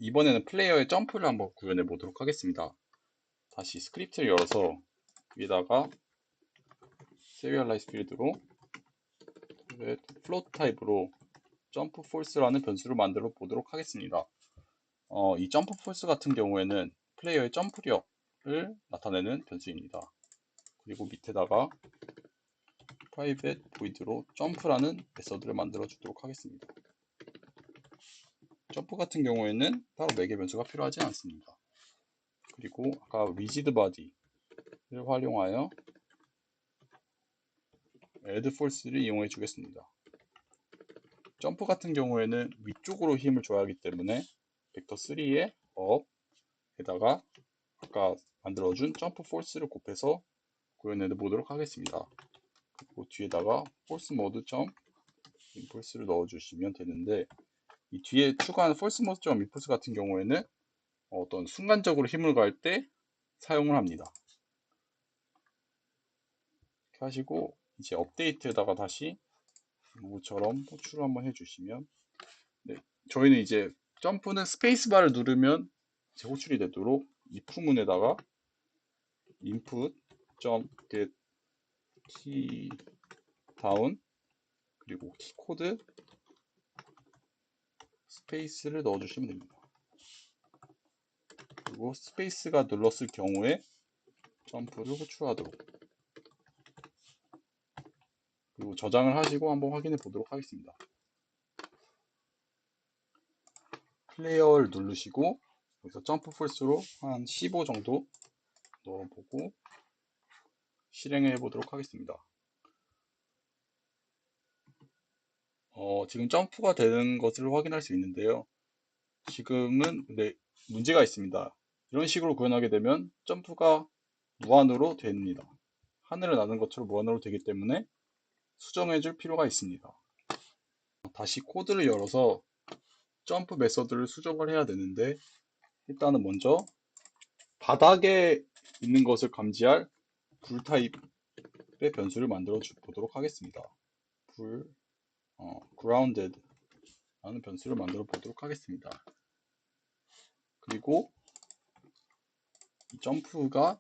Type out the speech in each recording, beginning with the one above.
이번에는 플레이어의 점프를 한번 구현해 보도록 하겠습니다. 다시 스크립트를 열어서 위에다가 serialize 필드로 float 타입으로 점프 force라는 변수를 만들어 보도록 하겠습니다. 이 점프 force 같은 경우에는 플레이어의 점프력을 나타내는 변수입니다. 그리고 밑에다가 private void로 점프라는 메서드를 만들어 주도록 하겠습니다. 점프 같은 경우에는 따로 매개 변수가 필요하지 않습니다. 그리고 아까 rigid body를 활용하여 add force를 이용해 주겠습니다. 점프 같은 경우에는 위쪽으로 힘을 줘야 하기 때문에 벡터 3의 up에다가 아까 만들어준 점프 force를 곱해서 구현해 보도록 하겠습니다. 그리고 뒤에다가 force mode impulse를 넣어주시면 되는데, 이 뒤에 추가한 force mode impulse 같은 경우에는 어떤 순간적으로 힘을 가할 때 사용을 합니다. 이렇게 하시고 이제 업데이트에다가 다시 이거처럼 호출을 한번 해주시면, 네, 저희는 이제 점프는 스페이스바를 누르면 이제 호출이 되도록 if 문에다가 input get key down 그리고 키 코드 스페이스를 넣어주시면 됩니다. 그리고 스페이스가 눌렀을 경우에 점프를 호출하도록, 그리고 저장을 하시고 한번 확인해 보도록 하겠습니다. 플레이어를 누르시고 여기서 점프 폴스로 한 15 정도 넣어보고 실행해 보도록 하겠습니다. 지금 점프가 되는 것을 확인할 수 있는데요. 지금은 문제가 있습니다. 이런 식으로 구현하게 되면 점프가 무한으로 됩니다. 하늘을 나는 것처럼 무한으로 되기 때문에 수정해 줄 필요가 있습니다. 다시 코드를 열어서 점프 메서드를 수정을 해야 되는데, 일단은 먼저 바닥에 있는 것을 감지할 불 타입의 변수를 만들어 보도록 하겠습니다. grounded 라는 변수를 만들어 보도록 하겠습니다. 그리고 이 점프가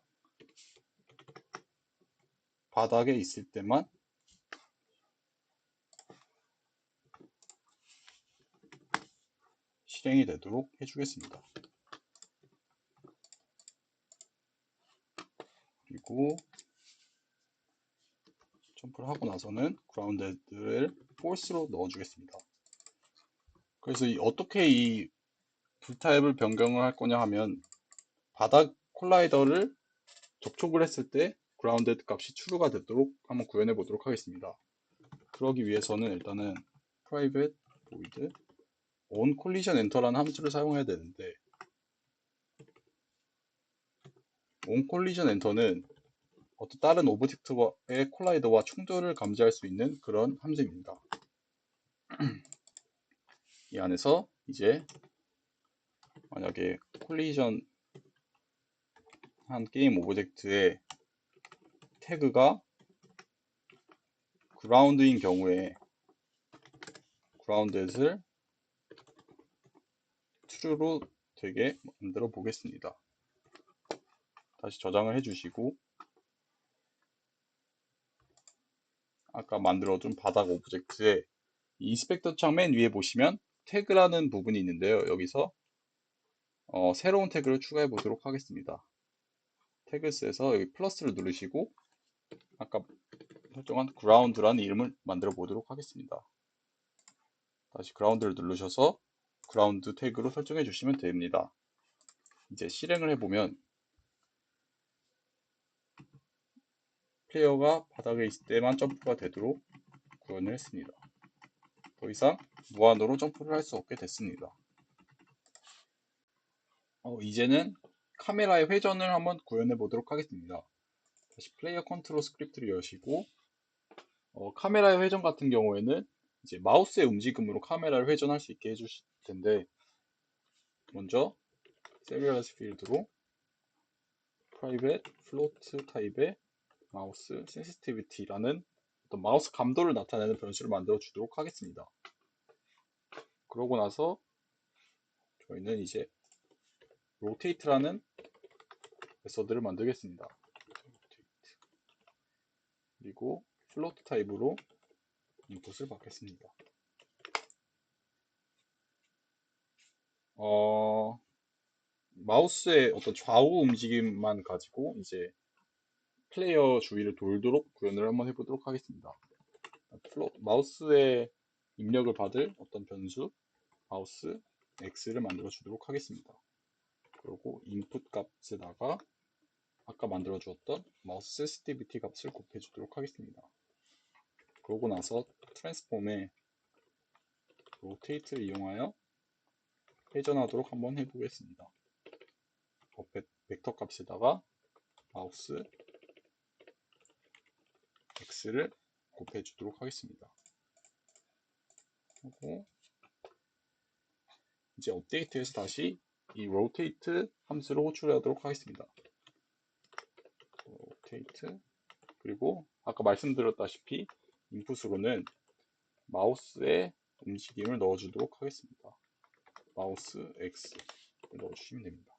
바닥에 있을 때만 실행이 되도록 해주겠습니다. 그리고 점프를 하고 나서는 grounded를 false로 넣어주겠습니다. 그래서 어떻게 이 불타입을 변경을 할 거냐 하면, 바닥 콜라이더를 접촉을 했을 때 grounded 값이 true가 되도록 한번 구현해 보도록 하겠습니다. 그러기 위해서는 일단은 private void on collision enter라는 함수를 사용해야 되는데, on collision enter는 어떤 다른 오브젝트의 콜라이더와 충돌을 감지할 수 있는 그런 함수입니다. 이 안에서 이제 만약에 콜리전 한 게임 오브젝트의 태그가 ground인 경우에 grounded을 true로 되게 만들어 보겠습니다. 다시 저장을 해주시고 아까 만들어둔 바닥 오브젝트의 인스펙터 창 맨 위에 보시면 태그라는 부분이 있는데요. 여기서 새로운 태그를 추가해 보도록 하겠습니다. 태그스에서 여기 플러스를 누르시고 아까 설정한 ground라는 이름을 만들어 보도록 하겠습니다. 다시 ground를 누르셔서 ground 태그로 설정해 주시면 됩니다. 이제 실행을 해보면 플레이어가 바닥에 있을 때만 점프가 되도록 구현을 했습니다. 더 이상 무한으로 점프를 할 수 없게 됐습니다. 이제는 카메라의 회전을 한번 구현해 보도록 하겠습니다. 다시 플레이어 컨트롤 스크립트를 여시고 카메라의 회전 같은 경우에는 이제 마우스의 움직임으로 카메라를 회전할 수 있게 해주실 텐데, 먼저 serialize 필드로 private float 타입의 마우스 sensitivity라는 어떤 마우스 감도를 나타내는 변수를 만들어 주도록 하겠습니다. 그러고 나서 저희는 이제 rotate라는 메서드를 만들겠습니다. 그리고 float 타입으로 인풋을 받겠습니다. 마우스의 어떤 좌우 움직임만 가지고 이제 플레이어 주위를 돌도록 구현을 한번 해보도록 하겠습니다. 마우스의 입력을 받을 어떤 변수 마우스 X를 만들어 주도록 하겠습니다. 그리고 인풋 값에다가 아까 만들어 주었던 마우스 센시티비티 값을 곱해 주도록 하겠습니다. 그러고 나서 트랜스폼에 로테이트를 이용하여 회전하도록 한번 해보겠습니다. 벡터 값에다가 마우스 X를 곱해 주도록 하겠습니다. 그리고 이제 업데이트해서 다시 이 rotate 함수를 호출하도록 하겠습니다. rotate 그리고 아까 말씀드렸다시피 인풋으로는 마우스의 움직임을 넣어주도록 하겠습니다. 마우스 X를 넣어주시면 됩니다.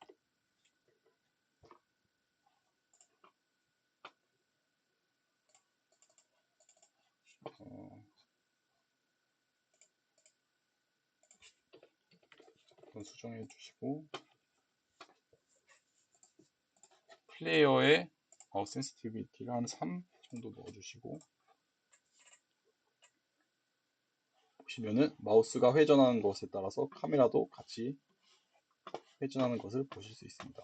한번 수정해 주시고 플레이어의 마우스 센시티비티를 한 3 정도 넣어주시고 보시면은 마우스가 회전하는 것에 따라서 카메라도 같이 회전하는 것을 보실 수 있습니다.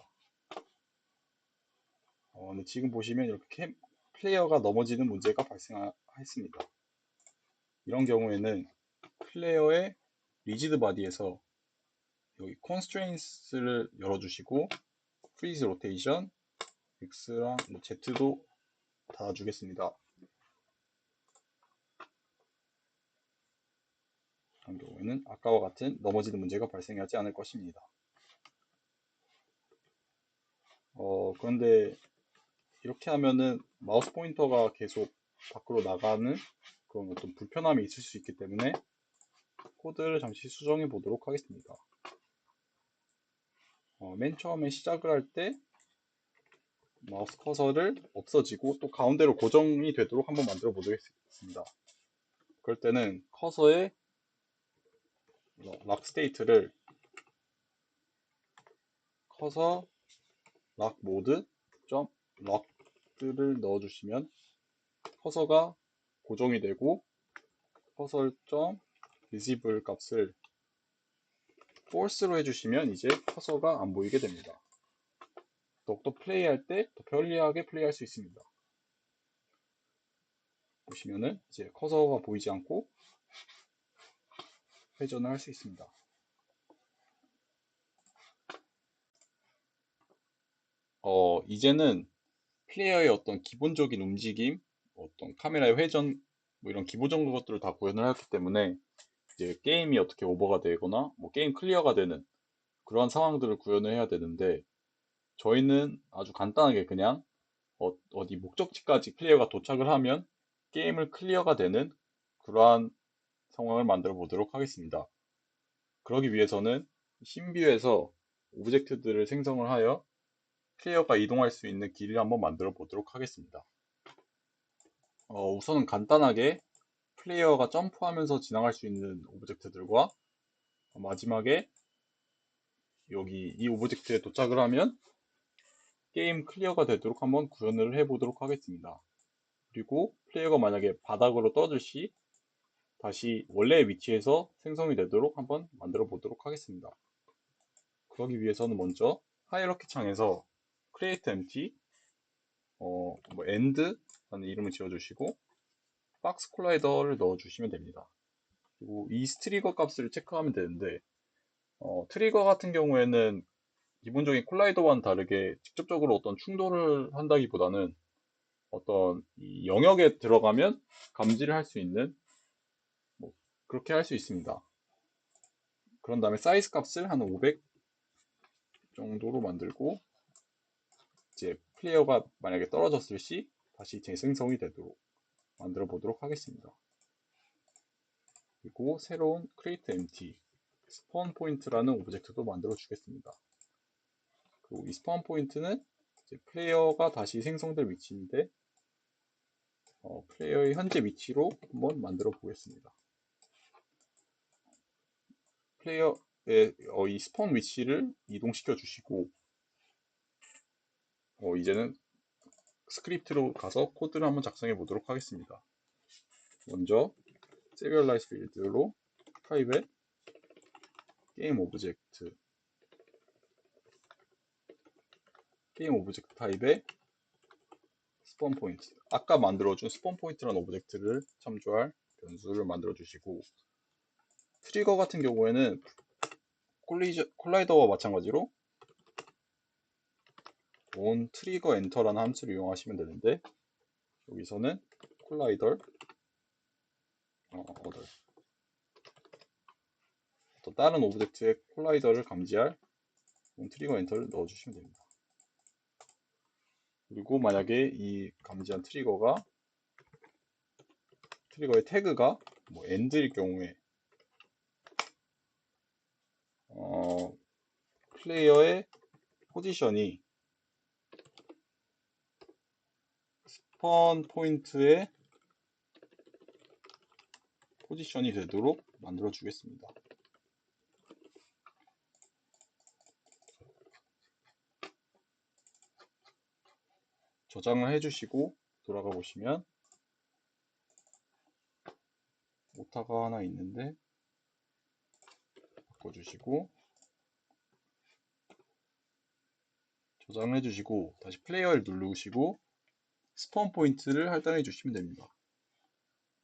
근데 지금 보시면 이렇게 플레이어가 넘어지는 문제가 발생했습니다. 이런 경우에는 플레이어의 리지드 바디에서 여기 constraints를 열어주시고 freeze rotation X랑 Z도 달아주겠습니다. 그런 경우에는 아까와 같은 넘어지는 문제가 발생하지 않을 것입니다. 그런데 이렇게 하면은 마우스 포인터가 계속 밖으로 나가는 그런 어떤 불편함이 있을 수 있기 때문에 코드를 잠시 수정해 보도록 하겠습니다. 맨 처음에 시작을 할 때 마우스 커서를 없어지고 또 가운데로 고정이 되도록 한번 만들어 보겠습니다. 그럴 때는 커서의 락 스테이트를 커서 락 모드 점 락을 넣어주시면 커서가 고정이 되고 커서 점 visible 값을 false로 해주시면 이제 커서가 안 보이게 됩니다. 더욱더 플레이할 때 더 편리하게 플레이할 수 있습니다. 보시면은 이제 커서가 보이지 않고 회전을 할 수 있습니다. 이제는 플레이어의 어떤 기본적인 움직임, 어떤 카메라의 회전, 뭐 이런 기본적인 것들을 다 구현을 했기 때문에 이제 게임이 어떻게 오버가 되거나 뭐 게임 클리어가 되는 그러한 상황들을 구현을 해야 되는데 저희는 아주 간단하게 그냥 어디 목적지까지 플레이어가 도착을 하면 게임을 클리어가 되는 그러한 상황을 만들어 보도록 하겠습니다. 그러기 위해서는 신뷰에서 오브젝트들을 생성을 하여 플레이어가 이동할 수 있는 길을 한번 만들어 보도록 하겠습니다. 우선은 간단하게 플레이어가 점프하면서 지나갈 수 있는 오브젝트들과 마지막에 여기 이 오브젝트에 도착을 하면 게임 클리어가 되도록 한번 구현을 해 보도록 하겠습니다. 그리고 플레이어가 만약에 바닥으로 떠들 시 다시 원래의 위치에서 생성이 되도록 한번 만들어 보도록 하겠습니다. 그러기 위해서는 먼저 하이어러키 창에서 create empty end라는 이름을 지어주시고 박스 콜라이더를 넣어주시면 됩니다. 그리고 이 트리거 값을 체크하면 되는데 트리거 같은 경우에는 기본적인 콜라이더와는 다르게 직접적으로 어떤 충돌을 한다기보다는 어떤 이 영역에 들어가면 감지를 할 수 있는 뭐 그렇게 할 수 있습니다. 그런 다음에 사이즈 값을 한 500 정도로 만들고 이제 플레이어가 만약에 떨어졌을 시 다시 재생성이 되도록 만들어 보도록 하겠습니다. 그리고 새로운 create empty spawn point라는 오브젝트도 만들어 주겠습니다. 그리고 이 스폰 포인트는 이제 플레이어가 다시 생성될 위치인데 플레이어의 현재 위치로 한번 만들어 보겠습니다. 플레이어의 이 스폰 위치를 이동시켜 주시고 이제는 스크립트로 가서 코드를 한번 작성해 보도록 하겠습니다. 먼저 serialize field로 타입에 게임 오브젝트 타입에 스폰 포인트, 아까 만들어준 스폰 포인트라는 오브젝트를 참조할 변수를 만들어 주시고, 트리거 같은 경우에는 콜라이더와 마찬가지로 on 트리거 엔터라는 함수를 이용하시면 되는데, 여기서는 콜라이더 또 다른 오브젝트의 콜라이더를 감지할 on 트리거 엔터를 넣어주시면 됩니다. 그리고 만약에 이 감지한 트리거의 태그가 뭐 end일 경우에 플레이어의 포지션이 스폰 포인트의 포지션이 되도록 만들어 주겠습니다. 저장을 해주시고 돌아가 보시면 오타가 하나 있는데 바꿔주시고 저장을 해주시고 다시 플레이어를 누르시고 스폰 포인트를 할당해 주시면 됩니다.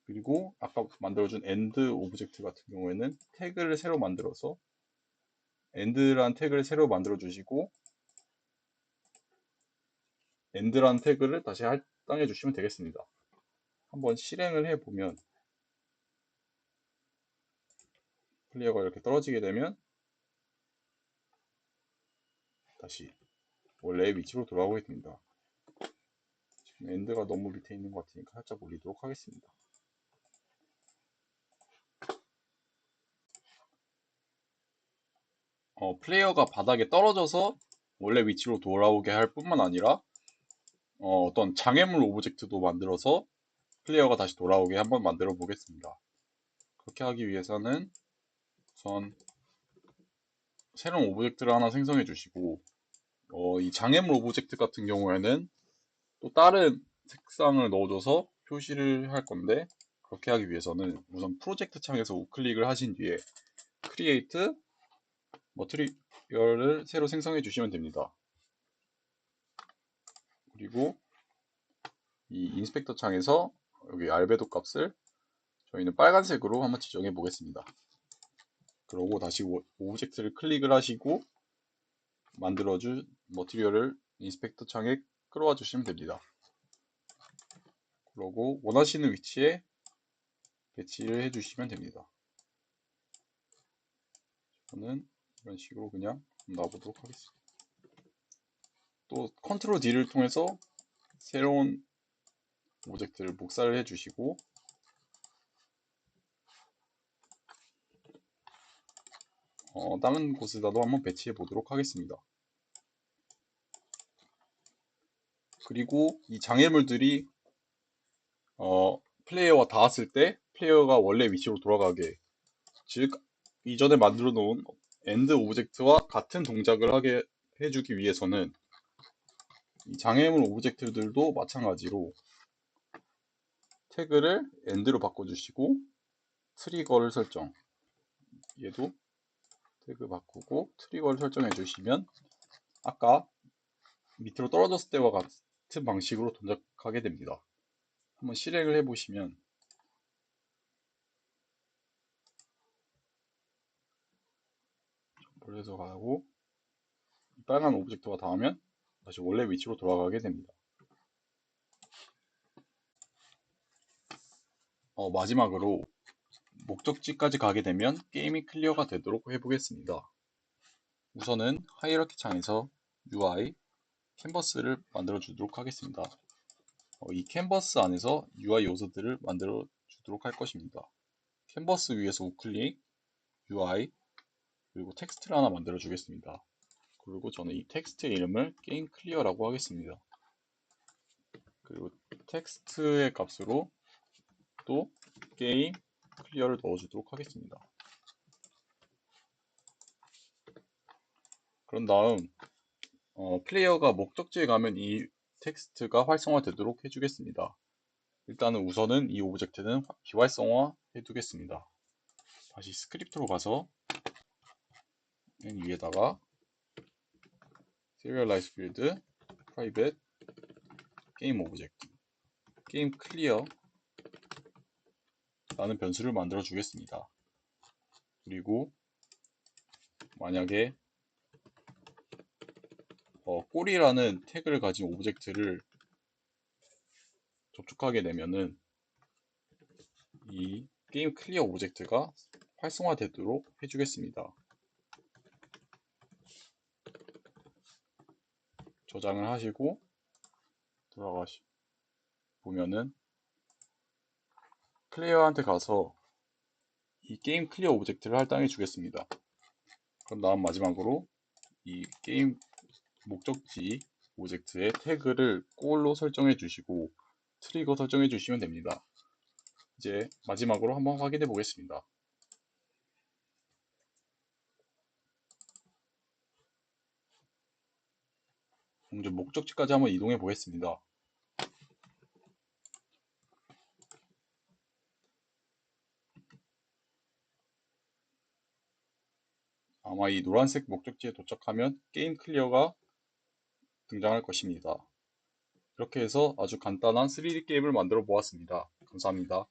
그리고 아까 만들어준 end 오브젝트 같은 경우에는 태그를 새로 만들어서 end라는 태그를 새로 만들어 주시고 end라는 태그를 다시 할당해 주시면 되겠습니다. 한번 실행을 해보면 플레이어가 이렇게 떨어지게 되면 다시 원래의 위치로 돌아오게 됩니다. 지금 end가 너무 밑에 있는 것 같으니까 살짝 올리도록 하겠습니다. 플레이어가 바닥에 떨어져서 원래 위치로 돌아오게 할 뿐만 아니라 어떤 장애물 오브젝트도 만들어서 플레이어가 다시 돌아오게 한번 만들어 보겠습니다. 그렇게 하기 위해서는 우선 새로운 오브젝트를 하나 생성해 주시고 이 장애물 오브젝트 같은 경우에는 또 다른 색상을 넣어줘서 표시를 할 건데, 그렇게 하기 위해서는 우선 프로젝트 창에서 우클릭을 하신 뒤에 크리에이트 머티리얼을 새로 생성해 주시면 됩니다. 그리고 이 인스펙터 창에서 여기 알베도 값을 저희는 빨간색으로 한번 지정해 보겠습니다. 그러고 다시 오브젝트를 클릭을 하시고 만들어준 머티리얼을 인스펙터 창에 끌어와 주시면 됩니다. 그러고 원하시는 위치에 배치를 해 주시면 됩니다. 저는 이런 식으로 그냥 놔보도록 하겠습니다. 또 컨트롤 D를 통해서 새로운 오브젝트를 복사를 해 주시고 다른 곳에다도 한번 배치해 보도록 하겠습니다. 그리고 이 장애물들이 플레이어와 닿았을 때 플레이어가 원래 위치로 돌아가게, 즉 이전에 만들어 놓은 엔드 오브젝트와 같은 동작을 하게 해주기 위해서는 이 장애물 오브젝트들도 마찬가지로 태그를 end로 바꿔주시고 트리거를 설정, 얘도 태그 바꾸고 트리거를 설정해 주시면 아까 밑으로 떨어졌을 때와 같은 방식으로 동작하게 됩니다. 한번 실행을 해보시면 볼에서 가고 빨간 오브젝트가 닿으면 다시 원래 위치로 돌아가게 됩니다. 마지막으로 목적지까지 가게 되면 게임이 클리어가 되도록 해보겠습니다. 우선은 하이라키 창에서 UI 캔버스를 만들어 주도록 하겠습니다. 이 캔버스 안에서 UI 요소들을 만들어 주도록 할 것입니다. 캔버스 위에서 우클릭, UI, 그리고 텍스트를 하나 만들어 주겠습니다. 그리고 저는 이 텍스트 이름을 게임 클리어라고 하겠습니다. 그리고 텍스트의 값으로 또 게임 클리어를 넣어주도록 하겠습니다. 그런 다음 플레이어가 목적지에 가면 이 텍스트가 활성화되도록 해주겠습니다. 일단은 우선은 이 오브젝트는 비활성화 해두겠습니다. 다시 스크립트로 가서 맨 위에다가 serialize field private game object 게임 클리어 라는 변수를 만들어 주겠습니다. 그리고 만약에 꼬리라는 태그를 가진 오브젝트를 접촉하게 되면은 이 게임 클리어 오브젝트가 활성화되도록 해주겠습니다. 저장을 하시고 보면은 플레이어한테 가서 이 게임 클리어 오브젝트를 할당해 주겠습니다. 그럼 다음 마지막으로 이 게임 목적지 오브젝트의 태그를 꼴로 설정해 주시고 트리거 설정해 주시면 됩니다. 이제 마지막으로 한번 확인해 보겠습니다. 먼저 목적지까지 한번 이동해 보겠습니다. 아마 이 노란색 목적지에 도착하면 게임 클리어가 등장할 것입니다. 이렇게 해서 아주 간단한 3D 게임을 만들어 보았습니다. 감사합니다.